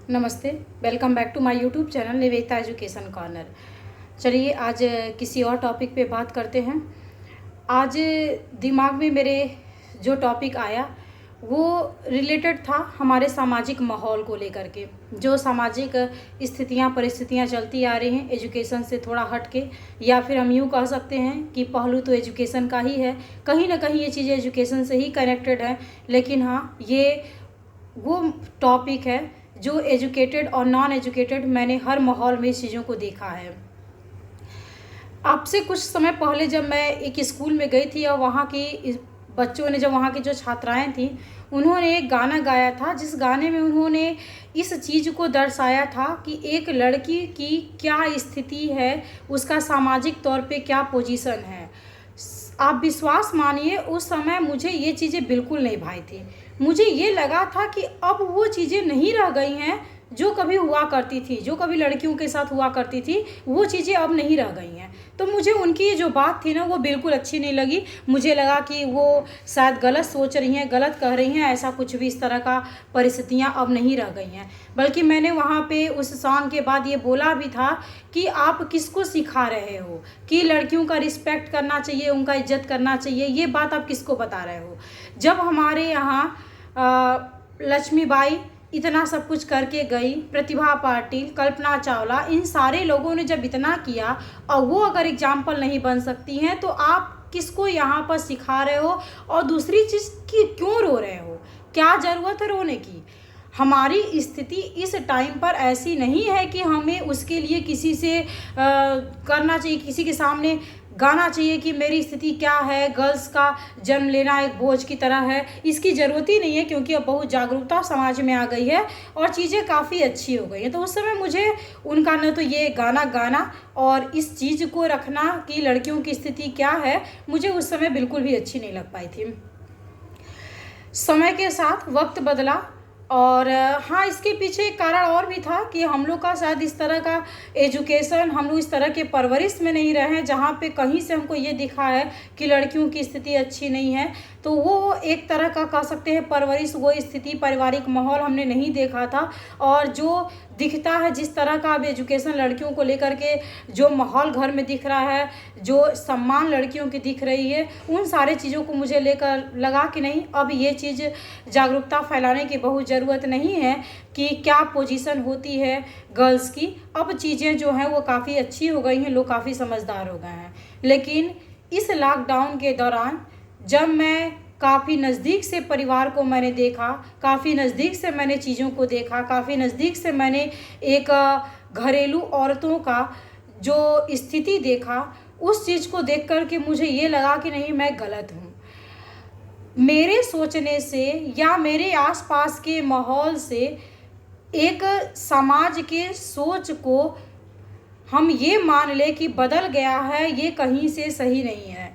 नमस्ते, welcome back to my YouTube channel Nivedita education corner. चलिए आज किसी और टॉपिक पे बात करते हैं। आज दिमाग में मेरे जो टॉपिक आया वो रिलेटेड था हमारे सामाजिक माहौल को लेकर के। जो सामाजिक स्थितियां परिस्थितियां चलती आ रही हैं एजुकेशन से थोड़ा हट के, या फिर हम यूँ कह सकते हैं कि पहलू तो एजुकेशन का ही है। कहीं ना कहीं ये चीज़ें एजुकेशन से ही कनेक्टेड है, लेकिन हाँ, ये वो टॉपिक है जो एजुकेटेड और नॉन एजुकेटेड, मैंने हर माहौल में इस चीज़ों को देखा है। आपसे कुछ समय पहले जब मैं एक स्कूल में गई थी और वहाँ की बच्चों ने, जब वहाँ की जो छात्राएं थीं, उन्होंने एक गाना गाया था, जिस गाने में उन्होंने इस चीज़ को दर्शाया था कि एक लड़की की क्या स्थिति है, उसका सामाजिक तौर पे क्या पोजीशन है। आप विश्वास मानिए, उस समय मुझे ये चीज़ें बिल्कुल नहीं भाई थी। मुझे ये लगा था कि अब वो चीज़ें नहीं रह गई हैं जो कभी हुआ करती थी, जो कभी लड़कियों के साथ हुआ करती थी, वो चीज़ें अब नहीं रह गई हैं। तो मुझे उनकी ये जो बात थी ना, वो बिल्कुल अच्छी नहीं लगी। मुझे लगा कि वो शायद गलत सोच रही हैं, गलत कह रही हैं। ऐसा कुछ भी इस तरह का परिस्थितियाँ अब नहीं रह गई हैं। बल्कि मैंने वहाँ पे उस सॉन्ग के बाद ये बोला भी था कि आप किसको सिखा रहे हो कि लड़कियों का रिस्पेक्ट करना चाहिए, उनका इज्जत करना चाहिए। ये बात आप किसको बता रहे हो? जब हमारे यहाँ लक्ष्मीबाई इतना सब कुछ करके गई, प्रतिभा पाटिल, कल्पना चावला, इन सारे लोगों ने जब इतना किया और वो अगर एग्जाम्पल नहीं बन सकती हैं, तो आप किसको यहाँ पर सिखा रहे हो? और दूसरी चीज़ कि क्यों रो रहे हो? क्या ज़रूरत है रोने की? हमारी स्थिति इस टाइम पर ऐसी नहीं है कि हमें उसके लिए किसी से करना चाहिए, किसी के सामने गाना चाहिए कि मेरी स्थिति क्या है, गर्ल्स का जन्म लेना एक बोझ की तरह है। इसकी ज़रूरत ही नहीं है, क्योंकि अब बहुत जागरूकता समाज में आ गई है और चीज़ें काफ़ी अच्छी हो गई हैं। तो उस समय मुझे उनका न तो ये गाना गाना और इस चीज़ को रखना कि लड़कियों की स्थिति क्या है, मुझे उस समय बिल्कुल भी अच्छी नहीं लग पाई थी। समय के साथ वक्त बदला और हाँ, इसके पीछे एक कारण और भी था कि हम लोग का शायद इस तरह का एजुकेशन, हम लोग इस तरह के परवरिश में नहीं रहे हैं जहाँ पे कहीं से हमको ये दिखा है कि लड़कियों की स्थिति अच्छी नहीं है। तो वो एक तरह का कह सकते हैं परवरिश, वो स्थिति, पारिवारिक माहौल हमने नहीं देखा था। और जो दिखता है जिस तरह का अब एजुकेशन लड़कियों को लेकर के जो माहौल घर में दिख रहा है, जो सम्मान लड़कियों की दिख रही है, उन सारे चीज़ों को मुझे लेकर लगा कि नहीं, अब ये चीज़ जागरूकता फैलाने की बहुत ज़रूरत नहीं है कि क्या पोजीशन होती है गर्ल्स की। अब चीज़ें जो हैं वो काफ़ी अच्छी हो गई हैं, लोग काफ़ी समझदार हो गए हैं। लेकिन इस लॉकडाउन के दौरान जब मैं काफ़ी नज़दीक से परिवार को मैंने देखा, काफ़ी नज़दीक से मैंने चीज़ों को देखा, काफ़ी नज़दीक से मैंने एक घरेलू औरतों का जो स्थिति देखा, उस चीज़ को देख कर के मुझे ये लगा कि नहीं, मैं गलत हूँ। मेरे सोचने से या मेरे आसपास के माहौल से एक समाज के सोच को हम ये मान ले कि बदल गया है, ये कहीं से सही नहीं है।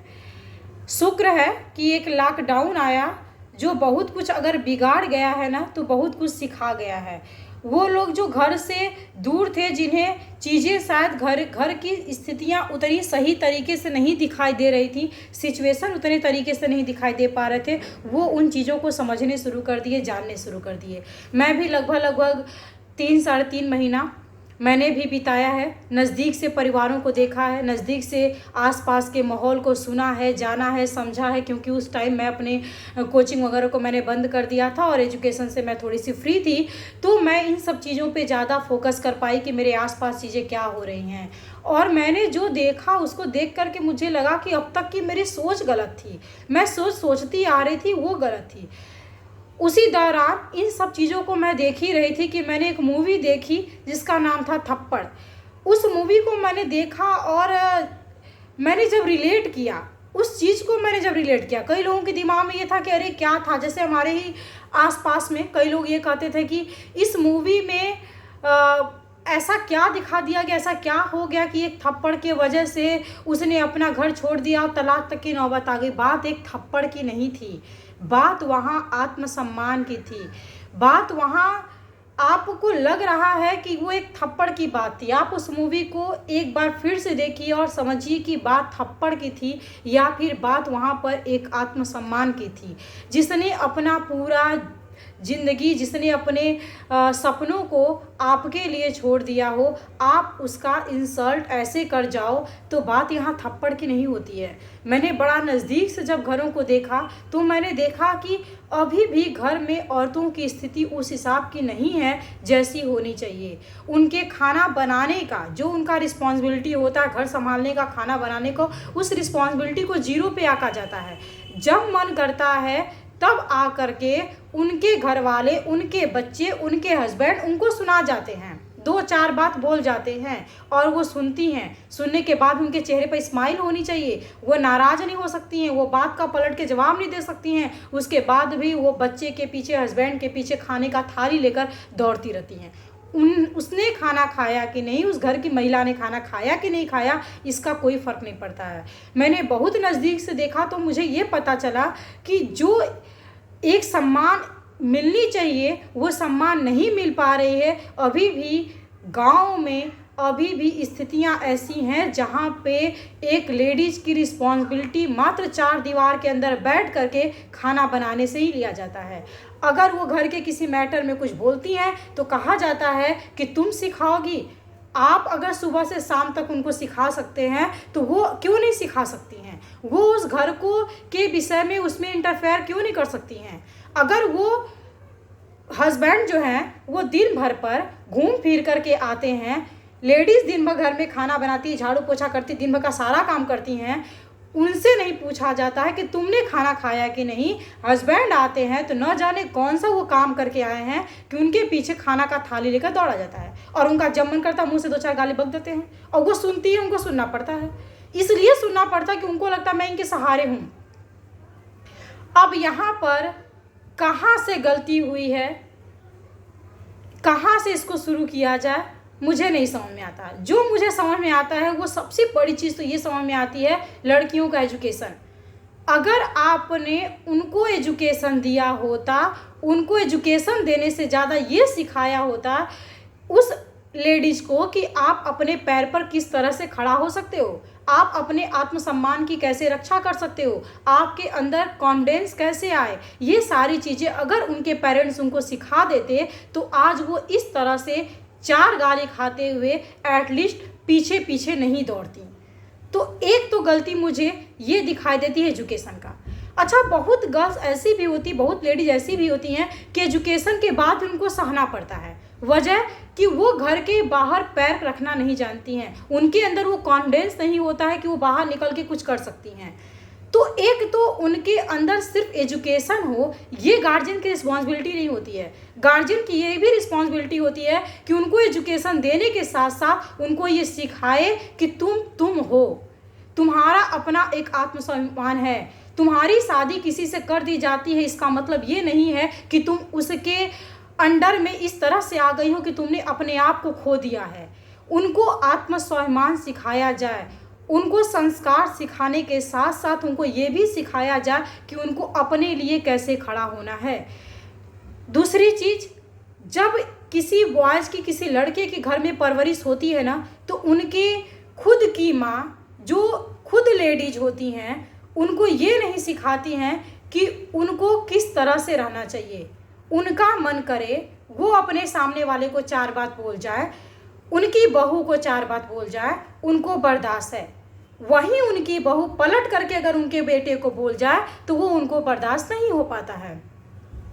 शुक्र है कि एक लॉकडाउन आया जो बहुत कुछ अगर बिगाड़ गया है ना, तो बहुत कुछ सिखा गया है। वो लोग जो घर से दूर थे, जिन्हें चीज़ें शायद घर की स्थितियाँ उतनी सही तरीके से नहीं दिखाई दे रही थी, सिचुएशन उतने तरीके से नहीं दिखाई दे पा रहे थे, वो उन चीज़ों को समझने शुरू कर दिए, जानने शुरू कर दिए। मैं भी लगभग 3 साढ़े 3 महीना मैंने भी बिताया है, नज़दीक से परिवारों को देखा है, नज़दीक से आसपास के माहौल को सुना है, जाना है, समझा है। क्योंकि उस टाइम मैं अपने कोचिंग वगैरह को मैंने बंद कर दिया था और एजुकेशन से मैं थोड़ी सी फ्री थी, तो मैं इन सब चीज़ों पे ज़्यादा फोकस कर पाई कि मेरे आसपास चीज़ें क्या हो रही हैं। और मैंने जो देखा उसको देख कर के मुझे लगा कि अब तक की मेरी सोच गलत थी, मैं सोचती आ रही थी वो गलत थी। उसी दौरान इन सब चीज़ों को मैं देख ही रही थी कि मैंने एक मूवी देखी जिसका नाम था थप्पड़। उस मूवी को मैंने देखा और मैंने जब रिलेट किया, उस चीज़ को मैंने जब रिलेट किया, कई लोगों के दिमाग में ये था कि अरे क्या था, जैसे हमारे ही आसपास में कई लोग ये कहते थे कि इस मूवी में ऐसा क्या दिखा दिया गया, ऐसा क्या हो गया कि एक थप्पड़ के वजह से उसने अपना घर छोड़ दिया और तलाक तक की नौबत आ गई। बात एक थप्पड़ की नहीं थी, बात वहाँ आत्मसम्मान की थी। बात वहाँ आपको लग रहा है कि वो एक थप्पड़ की बात थी। आप उस मूवी को एक बार फिर से देखिए और समझिए कि बात थप्पड़ की थी या फिर बात वहाँ पर एक आत्मसम्मान की थी, जिसने अपना पूरा ज़िंदगी जिसने अपने सपनों को आपके लिए छोड़ दिया हो, आप उसका इंसल्ट ऐसे कर जाओ, तो बात यहाँ थप्पड़ की नहीं होती है। मैंने बड़ा नज़दीक से जब घरों को देखा तो मैंने देखा कि अभी भी घर में औरतों की स्थिति उस हिसाब की नहीं है जैसी होनी चाहिए। उनके खाना बनाने का जो उनका रिस्पॉन्सिबिलिटी होता है, घर संभालने का, खाना बनाने को, उस रिस्पॉन्सिबिलिटी को जीरो पे आका जाता है। जब मन करता है तब आ करके उनके घर वाले, उनके बच्चे, उनके हस्बैंड उनको सुना जाते हैं, 2-4 बात बोल जाते हैं और वो सुनती हैं। सुनने के बाद उनके चेहरे पर स्माइल होनी चाहिए, वो नाराज़ नहीं हो सकती हैं, वो बात का पलट के जवाब नहीं दे सकती हैं। उसके बाद भी वो बच्चे के पीछे, हस्बैंड के पीछे खाने का थाली लेकर दौड़ती रहती हैं। उसने खाना खाया कि नहीं, उस घर की महिला ने खाना खाया कि नहीं खाया, इसका कोई फ़र्क नहीं पड़ता है। मैंने बहुत नज़दीक से देखा तो मुझे ये पता चला कि जो एक सम्मान मिलनी चाहिए वो सम्मान नहीं मिल पा रही है। अभी भी गांव में अभी भी स्थितियां ऐसी हैं जहां पे एक लेडीज़ की रिस्पॉन्सिबिलिटी मात्र 4 दीवार के अंदर बैठ करके खाना बनाने से ही लिया जाता है। अगर वो घर के किसी मैटर में कुछ बोलती हैं तो कहा जाता है कि तुम सिखाओगी। आप अगर सुबह से शाम तक उनको सिखा सकते हैं तो वो क्यों नहीं सिखा सकती हैं? वो उस घर को के विषय में उसमें इंटरफेयर क्यों नहीं कर सकती हैं? अगर वो हस्बैंड जो हैं वो दिन भर पर घूम फिर करके आते हैं, लेडीज़ दिन भर घर में खाना बनाती, झाड़ू पोछा करती, दिन भर का सारा काम करती हैं, उनसे नहीं पूछा जाता है कि तुमने खाना खाया कि नहीं। हस्बैंड आते हैं तो न जाने कौन सा वो काम करके आए हैं कि उनके पीछे खाना का थाली लेकर दौड़ा जाता है और उनका जब मन करता है मुँह से 2-4 गाली बक देते हैं और वो सुनती है, उनको सुनना पड़ता है। इसलिए सुनना पड़ता है कि उनको लगता है मैं इनके सहारे हूँ। अब यहाँ पर कहाँ से गलती हुई है, कहाँ से इसको शुरू किया जाए, मुझे नहीं समझ में आता। जो मुझे समझ में आता है वो सबसे बड़ी चीज़ तो ये समझ में आती है, लड़कियों का एजुकेशन। अगर आपने उनको एजुकेशन दिया होता, उनको एजुकेशन देने से ज़्यादा ये सिखाया होता उस लेडीज़ को कि आप अपने पैर पर किस तरह से खड़ा हो सकते हो, आप अपने आत्मसम्मान की कैसे रक्षा कर सकते हो, आपके अंदर कॉन्फिडेंस कैसे आए, ये सारी चीज़ें अगर उनके पेरेंट्स उनको सिखा देते तो आज वो इस तरह से 4 गाली खाते हुए एटलीस्ट पीछे पीछे नहीं दौड़ती। तो एक तो गलती मुझे ये दिखाई देती है एजुकेशन का। अच्छा, बहुत गर्ल्स ऐसी भी होती, बहुत लेडीज ऐसी भी होती हैं कि एजुकेशन के बाद उनको सहना पड़ता है। वजह कि वो घर के बाहर पैर रखना नहीं जानती हैं, उनके अंदर वो कॉन्फिडेंस नहीं होता है कि वो बाहर निकल के कुछ कर सकती हैं। तो एक तो उनके अंदर सिर्फ एजुकेशन हो, ये गार्जियन की रिस्पॉन्सिबिलिटी नहीं होती है। गार्जियन की ये भी रिस्पॉन्सिबिलिटी होती है कि उनको एजुकेशन देने के साथ साथ उनको ये सिखाए कि तुम हो, तुम्हारा अपना एक आत्मसम्मान है। तुम्हारी शादी किसी से कर दी जाती है, इसका मतलब ये नहीं है कि तुम उसके अंडर में इस तरह से आ गई हो कि तुमने अपने आप को खो दिया है। उनको आत्मसम्मान सिखाया जाए, उनको संस्कार सिखाने के साथ साथ उनको ये भी सिखाया जाए कि उनको अपने लिए कैसे खड़ा होना है। दूसरी चीज़, जब किसी बॉयज़ की, किसी लड़के के घर में परवरिश होती है ना, तो उनके खुद की माँ, जो खुद लेडीज होती हैं, उनको ये नहीं सिखाती हैं कि उनको किस तरह से रहना चाहिए। उनका मन करे वो अपने सामने वाले को 4 बात बोल जाए, उनकी बहू को 4 बात बोल जाए, उनको बर्दाश्त है। वहीं उनकी बहू पलट करके अगर उनके बेटे को बोल जाए तो वो उनको बर्दाश्त नहीं हो पाता है।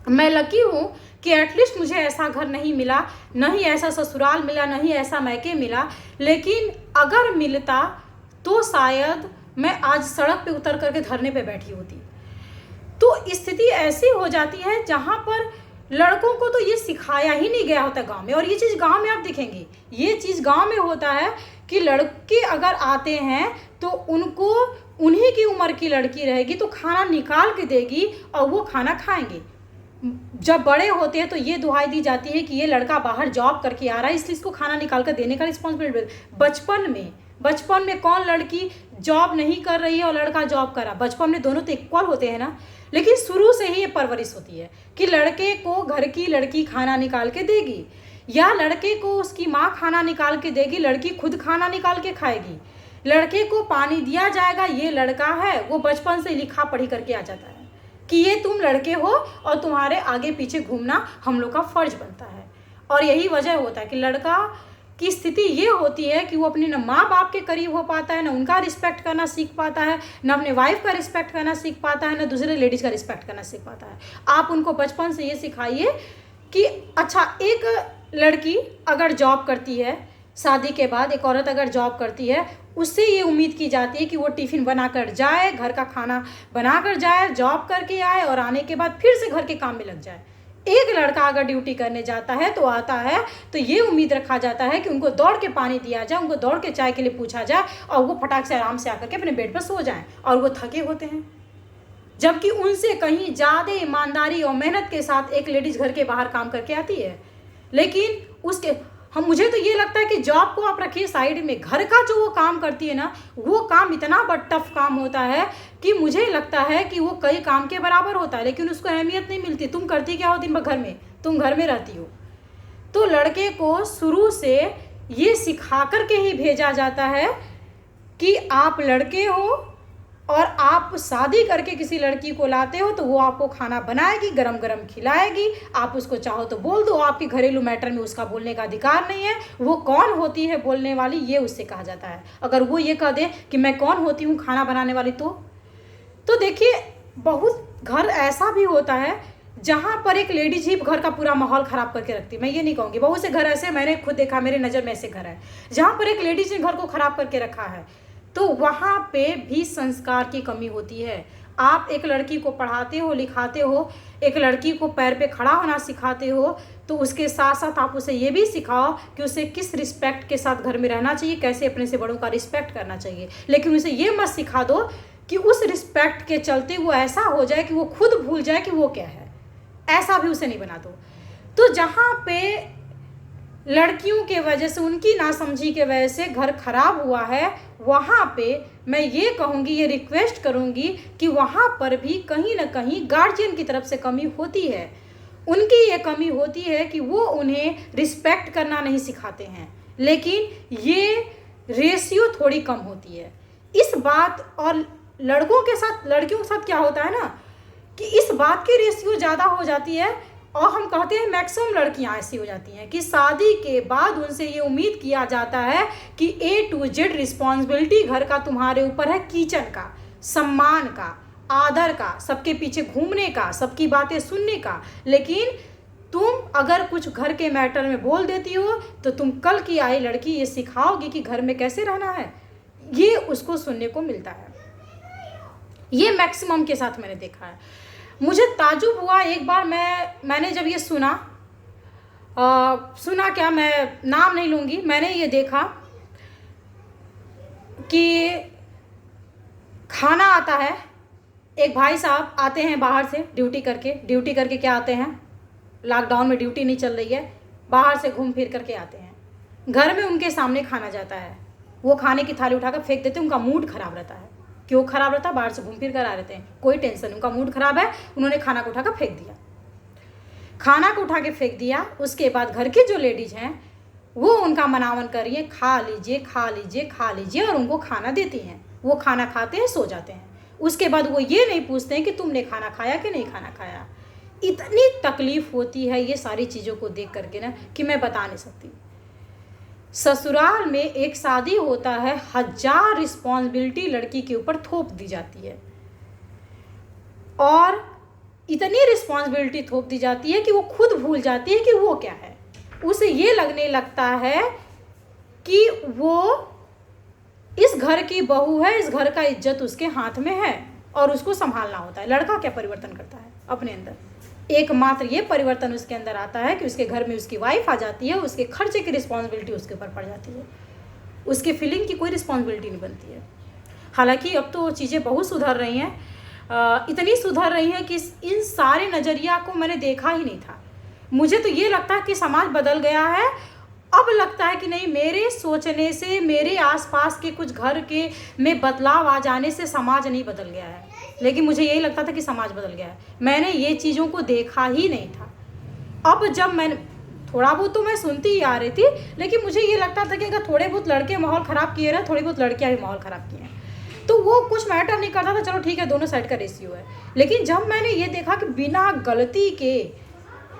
मैं लकी हूँ कि एटलीस्ट मुझे ऐसा घर नहीं मिला, न ही ऐसा ससुराल मिला, न ही ऐसा मैके मिला। लेकिन अगर मिलता तो शायद मैं आज सड़क पे उतर करके धरने पे बैठी होती। तो स्थिति ऐसी हो जाती है जहाँ पर लड़कों को तो ये सिखाया ही नहीं गया होता गांव में। और ये चीज़ गांव में आप देखेंगे, ये चीज़ गांव में होता है कि लड़के अगर आते हैं तो उनको, उन्हीं की उम्र की लड़की रहेगी तो खाना निकाल के देगी और वो खाना खाएंगे। जब बड़े होते हैं तो ये दुहाई दी जाती है कि ये लड़का बाहर जॉब करके आ रहा है, इसलिए इसको खाना निकाल कर देने का रिस्पॉन्सिबिलिटी। बचपन में कौन लड़की जॉब नहीं कर रही है और लड़का जॉब कर रहा? बचपन में दोनों तो इक्वल होते हैं ना। लेकिन शुरू से ही ये परवरिश होती है कि लड़के को घर की लड़की खाना निकाल के देगी, या लड़के को उसकी माँ खाना निकाल के देगी, लड़की खुद खाना निकाल के खाएगी। लड़के को पानी दिया जाएगा, ये लड़का है, वो बचपन से लिखा पढ़ी करके आ जाता है। कि ये तुम लड़के हो और तुम्हारे आगे पीछे घूमना हम लोग का फ़र्ज बनता है। और यही वजह होता है कि लड़का की स्थिति ये होती है कि वो अपने न माँ बाप के करीब हो पाता है, न उनका रिस्पेक्ट करना सीख पाता है, न अपने वाइफ का रिस्पेक्ट करना सीख पाता है, न दूसरे लेडीज़ का रिस्पेक्ट करना सीख पाता है। आप उनको बचपन से ये सिखाइए कि अच्छा, एक लड़की अगर जॉब करती है, शादी के बाद एक औरत अगर जॉब करती है, उससे ये उम्मीद की जाती है कि वो टिफ़िन बना कर जाए, घर का खाना बना कर जाए, जॉब करके आए और आने के बाद फिर से घर के काम में लग जाए। एक लड़का अगर ड्यूटी करने जाता है तो आता है तो ये उम्मीद रखा जाता है कि उनको दौड़ के पानी दिया जाए, उनको दौड़ के चाय के लिए पूछा जाए और वो फटाक से आराम से आकर के अपने बेड पर सो जाएं, और वो थके होते हैं। जबकि उनसे कहीं ज़्यादा ईमानदारी और मेहनत के साथ एक लेडीज़ घर के बाहर काम करके आती है। लेकिन उसके मुझे तो ये लगता है कि जॉब को आप रखिए साइड में, घर का जो वो काम करती है ना, वो काम इतना बड़ा टफ काम होता है कि मुझे लगता है कि वो कई काम के बराबर होता है, लेकिन उसको अहमियत नहीं मिलती। तुम करती क्या हो दिन भर घर में? तुम घर में रहती हो। तो लड़के को शुरू से ये सिखा कर के ही भेजा जाता है कि आप लड़के हो और आप शादी करके किसी लड़की को लाते हो तो वो आपको खाना बनाएगी, गरम गरम खिलाएगी। आप उसको चाहो तो बोल दो, आपके घरेलू मैटर में उसका बोलने का अधिकार नहीं है। वो कौन होती है बोलने वाली, ये उससे कहा जाता है। अगर वो ये कह दे कि मैं कौन होती हूँ खाना बनाने वाली, तो देखिए बहुत घर ऐसा भी होता है जहाँ पर एक लेडीज ही घर का पूरा माहौल ख़राब करके रखती है। मैं ये नहीं कहूँगी, बहुत से घर ऐसे मैंने खुद देखा, मेरे नज़र में ऐसे घर है जहाँ पर एक लेडीज ने घर को ख़राब करके रखा है। तो वहाँ पे भी संस्कार की कमी होती है। आप एक लड़की को पढ़ाते हो, लिखाते हो, एक लड़की को पैर पे खड़ा होना सिखाते हो, तो उसके साथ साथ आप उसे ये भी सिखाओ कि उसे किस रिस्पेक्ट के साथ घर में रहना चाहिए, कैसे अपने से बड़ों का रिस्पेक्ट करना चाहिए। लेकिन उसे ये मत सिखा दो कि उस रिस्पेक्ट के चलते वो ऐसा हो जाए कि वो खुद भूल जाए कि वो क्या है। ऐसा भी उसे नहीं बना दो। तो जहाँ पे लड़कियों के वजह से, उनकी नासमझी के वजह से घर खराब हुआ है, वहाँ पे मैं ये कहूँगी, ये रिक्वेस्ट करूँगी कि वहाँ पर भी कहीं ना कहीं गार्जियन की तरफ से कमी होती है। उनकी ये कमी होती है कि वो उन्हें रिस्पेक्ट करना नहीं सिखाते हैं, लेकिन ये रेशियो थोड़ी कम होती है इस बात। और लड़कों के साथ, लड़कियों के साथ क्या होता है ना कि इस बात की रेशियो ज़्यादा हो जाती है, और हम कहते हैं मैक्सिमम लड़कियां ऐसी हो जाती हैं कि शादी के बाद उनसे ये उम्मीद किया जाता है कि A to Z रिस्पॉन्सिबिलिटी घर का तुम्हारे ऊपर है, किचन का, सम्मान का, आदर का, सबके पीछे घूमने का, सबकी बातें सुनने का। लेकिन तुम अगर कुछ घर के मैटर में बोल देती हो तो तुम कल की आई लड़की ये सिखाओगी कि घर में कैसे रहना है, ये उसको सुनने को मिलता है। ये मैक्सिमम के साथ मैंने देखा है। मुझे ताजुब हुआ एक बार, मैंने जब ये सुना क्या, मैं नाम नहीं लूँगी, मैंने ये देखा कि खाना आता है, एक भाई साहब आते हैं बाहर से ड्यूटी करके क्या आते हैं, लॉकडाउन में ड्यूटी नहीं चल रही है, बाहर से घूम फिर करके आते हैं, घर में उनके सामने खाना जाता है, वो खाने की थाली उठाकर फेंक देते हैं। उनका मूड ख़राब रहता है। क्यों ख़राब रहता है? बाहर से घूम फिर कर आ रहते हैं, कोई टेंशन, उनका मूड ख़राब है, उन्होंने खाना को उठाकर फेंक दिया। खाना को उठा के फेंक दिया, उसके बाद घर की जो लेडीज़ हैं वो उनका मनावन कर रही है, खा लीजिए खा लीजिए खा लीजिए, और उनको खाना देती हैं। वो खाना खाते हैं, सो जाते हैं। उसके बाद वो ये नहीं पूछते हैं कि तुमने खाना खाया कि नहीं खाना खाया। इतनी तकलीफ़ होती है ये सारी चीज़ों को देख करके ना कि मैं बता नहीं सकती। ससुराल में एक शादी होता है, 1000 रिस्पॉन्सिबिलिटी लड़की के ऊपर थोप दी जाती है, और इतनी रिस्पॉन्सिबिलिटी थोप दी जाती है कि वो खुद भूल जाती है कि वो क्या है। उसे ये लगने लगता है कि वो इस घर की बहू है, इस घर का इज्जत उसके हाथ में है और उसको संभालना होता है। लड़का क्या परिवर्तन करता है अपने अंदर? एकमात्र ये परिवर्तन उसके अंदर आता है कि उसके घर में उसकी वाइफ आ जाती है, उसके खर्चे की रिस्पॉन्सिबिलिटी उसके ऊपर पड़ जाती है, उसके फीलिंग की कोई रिस्पॉन्सिबिलिटी नहीं बनती है। हालांकि अब तो चीज़ें बहुत सुधर रही हैं, इतनी सुधर रही हैं कि इन सारे नज़रिया को मैंने देखा ही नहीं था। मुझे तो ये लगता है कि समाज बदल गया है। अब लगता है कि नहीं, मेरे सोचने से, मेरे आसपास के कुछ घर के में बदलाव आ जाने से समाज नहीं बदल गया है, लेकिन मुझे यही लगता था कि समाज बदल गया है। मैंने ये चीज़ों को देखा ही नहीं था। अब जब मैंने थोड़ा बहुत तो मैं सुनती ही आ रही थी, लेकिन मुझे ये लगता था कि अगर थोड़े बहुत लड़के माहौल ख़राब किए रहे, थोड़ी बहुत लड़कियाँ भी माहौल ख़राब किए हैं। तो वो कुछ मैटर नहीं करता था, चलो ठीक है दोनों साइड का रेशियो है। लेकिन जब मैंने ये देखा कि बिना गलती के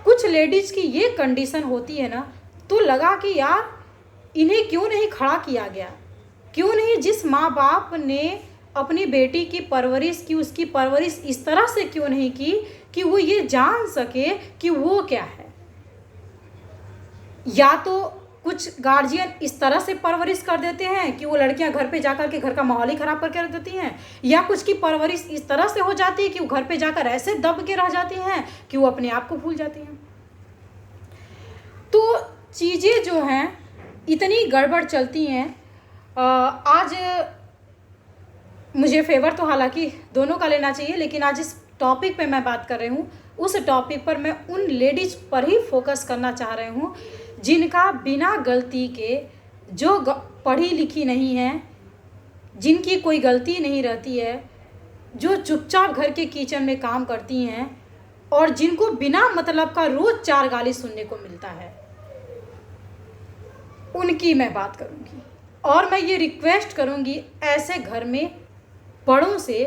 कुछ लेडीज़ की ये कंडीशन होती है ना, तो लगा कि यार इन्हें क्यों नहीं खड़ा किया गया, क्यों नहीं जिस माँ बाप ने अपनी बेटी की परवरिश की, उसकी परवरिश इस तरह से क्यों नहीं की कि वो ये जान सके कि वो क्या है। या तो कुछ गार्जियन इस तरह से परवरिश कर देते हैं कि वो लड़कियां घर पे जाकर के घर का माहौल ही ख़राब करके रख देती हैं, या कुछ की परवरिश इस तरह से हो जाती है कि वो घर पे जाकर ऐसे दब के रह जाती हैं कि वो अपने आप को भूल जाती हैं। तो चीज़ें जो हैं इतनी गड़बड़ चलती हैं। आज मुझे फेवर तो हालांकि दोनों का लेना चाहिए, लेकिन आज इस टॉपिक पे मैं बात कर रही हूँ, उस टॉपिक पर मैं उन लेडीज़ पर ही फोकस करना चाह रही हूँ जिनका बिना गलती के, जो पढ़ी लिखी नहीं है, जिनकी कोई गलती नहीं रहती है, जो चुपचाप घर के किचन में काम करती हैं और जिनको बिना मतलब का रोज़ 4 गाली सुनने को मिलता है, उनकी मैं बात करूँगी। और मैं ये रिक्वेस्ट करूँगी ऐसे घर में बड़ों से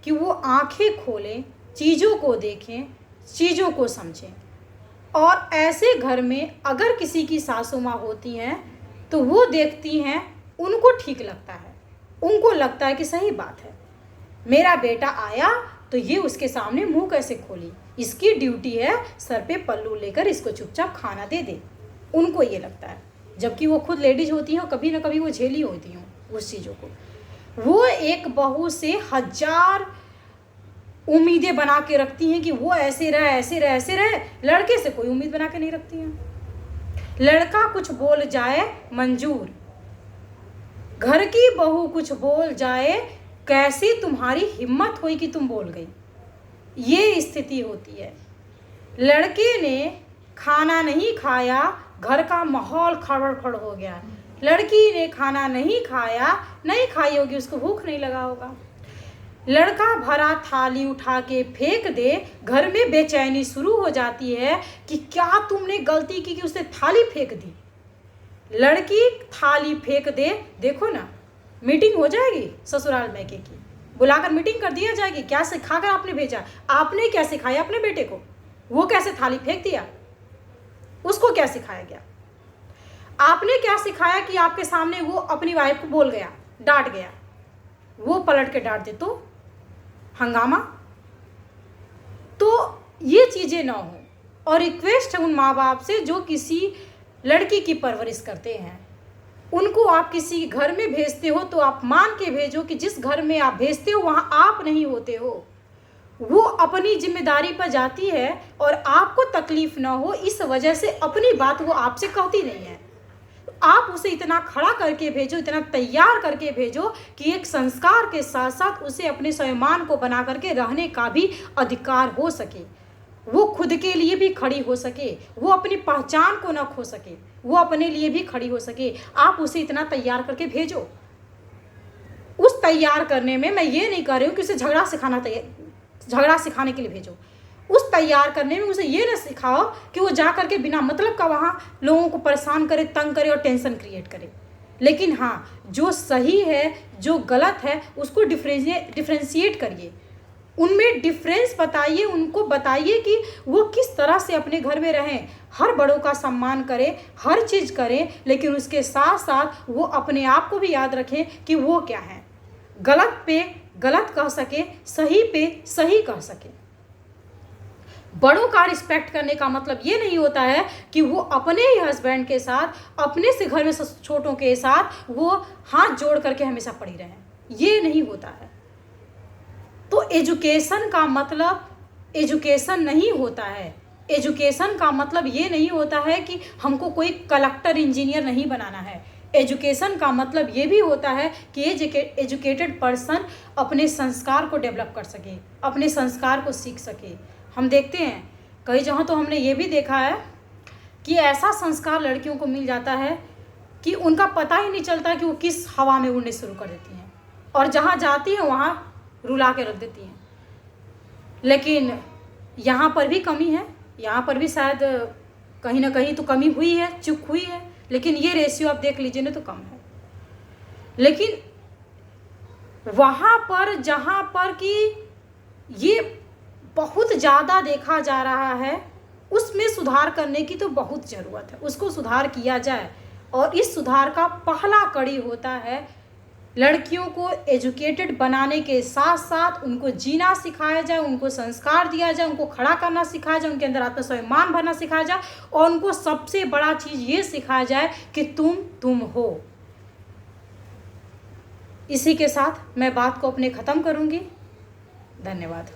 कि वो आंखें खोलें, चीज़ों को देखें, चीज़ों को समझें। और ऐसे घर में अगर किसी की सासू माँ होती हैं तो वो देखती हैं, उनको ठीक लगता है, उनको लगता है कि सही बात है, मेरा बेटा आया तो ये उसके सामने मुंह कैसे खोली, इसकी ड्यूटी है सर पे पल्लू लेकर इसको चुपचाप खाना दे दे, उनको ये लगता है। जबकि वो खुद लेडीज होती हैं, कभी ना कभी वो झेली होती हैं उस चीज़ों को। वो एक बहू से 1000 उम्मीदें बना के रखती हैं कि वो ऐसे रहे ऐसे रहे ऐसे रहे, लड़के से कोई उम्मीद बना के नहीं रखती हैं। लड़का कुछ बोल जाए मंजूर, घर की बहू कुछ बोल जाए कैसी तुम्हारी हिम्मत हुई कि तुम बोल गई, ये स्थिति होती है। लड़के ने खाना नहीं खाया, घर का माहौल खड़बड़ हो गया। लड़की ने खाना नहीं खाया, नहीं खाई होगी, उसको भूख नहीं लगा होगा। लड़का भरा थाली उठा के फेंक दे, घर में बेचैनी शुरू हो जाती है कि क्या तुमने गलती की कि उसने थाली फेंक दी। लड़की थाली फेंक दे, देखो ना मीटिंग हो जाएगी ससुराल मैके की, बुलाकर मीटिंग कर दिया जाएगी, क्या सिखाकर आपने भेजा, आपने क्या सिखाया अपने बेटे को, वो कैसे थाली फेंक दिया, उसको क्या सिखाया गया, आपने क्या सिखाया कि आपके सामने वो अपनी वाइफ को बोल गया, डांट गया, वो पलट के डांट दे तो हंगामा। तो ये चीज़ें ना हो। और रिक्वेस्ट है उन माँ बाप से जो किसी लड़की की परवरिश करते हैं, उनको आप किसी घर में भेजते हो तो आप मान के भेजो कि जिस घर में आप भेजते हो वहाँ आप नहीं होते हो, वो अपनी जिम्मेदारी पर जाती है और आपको तकलीफ ना हो इस वजह से अपनी बात वो आपसे कहती नहीं है। आप उसे इतना खड़ा करके भेजो, इतना तैयार करके भेजो कि एक संस्कार के साथ साथ उसे अपने स्वाभिमान को बना करके रहने का भी अधिकार हो सके, वो खुद के लिए भी खड़ी हो सके, वो अपनी पहचान को ना खो सके, वो अपने लिए भी खड़ी हो सके। आप उसे इतना तैयार करके भेजो। उस तैयार करने में मैं ये नहीं कह रही हूँ कि उसे झगड़ा सिखाने के लिए भेजो। उस तैयार करने में उसे ये ना सिखाओ कि वो जा करके बिना मतलब का वहाँ लोगों को परेशान करे, तंग करे और टेंशन क्रिएट करे। लेकिन हाँ, जो सही है जो गलत है उसको डिफ्रेंशिएट करिए, उनमें डिफरेंस बताइए, उनको बताइए कि वो किस तरह से अपने घर में रहें, हर बड़ों का सम्मान करें, हर चीज़ करें, लेकिन उसके साथ साथ वो अपने आप को भी याद रखें कि वो क्या है, गलत पे गलत कह सके, सही पे सही कह सके। बड़ों का रिस्पेक्ट करने का मतलब ये नहीं होता है कि वो अपने ही हस्बैंड के साथ, अपने से घर में छोटों के साथ वो हाथ जोड़ करके हमेशा पड़ी रहें, ये नहीं होता है। तो एजुकेशन का मतलब एजुकेशन नहीं होता है। एजुकेशन का मतलब ये नहीं होता है कि हमको कोई कलेक्टर इंजीनियर नहीं बनाना है। एजुकेशन का मतलब ये भी होता है कि एजुकेटेड पर्सन अपने संस्कार को डेवलप कर सके, अपने संस्कार को सीख सके। हम देखते हैं कई जगह तो हमने ये भी देखा है कि ऐसा संस्कार लड़कियों को मिल जाता है कि उनका पता ही नहीं चलता कि वो किस हवा में उड़ने शुरू कर देती हैं और जहाँ जाती हैं वहाँ रुला के रख देती हैं। लेकिन यहाँ पर भी कमी है, यहाँ पर भी शायद कहीं ना कहीं तो कमी हुई है, चूक हुई है, लेकिन ये रेशियो आप देख लीजिए ना तो कम है। लेकिन वहाँ पर जहाँ पर कि ये बहुत ज़्यादा देखा जा रहा है, उसमें सुधार करने की तो बहुत ज़रूरत है, उसको सुधार किया जाए। और इस सुधार का पहला कड़ी होता है लड़कियों को एजुकेटेड बनाने के साथ साथ उनको जीना सिखाया जाए, उनको संस्कार दिया जाए, उनको खड़ा करना सिखाया जाए, उनके अंदर आत्मस्वाभिमान भरना सिखाया जाए, और उनको सबसे बड़ा चीज़ ये सिखाया जाए कि तुम हो। इसी के साथ मैं बात को अपने ख़त्म करूँगी। धन्यवाद।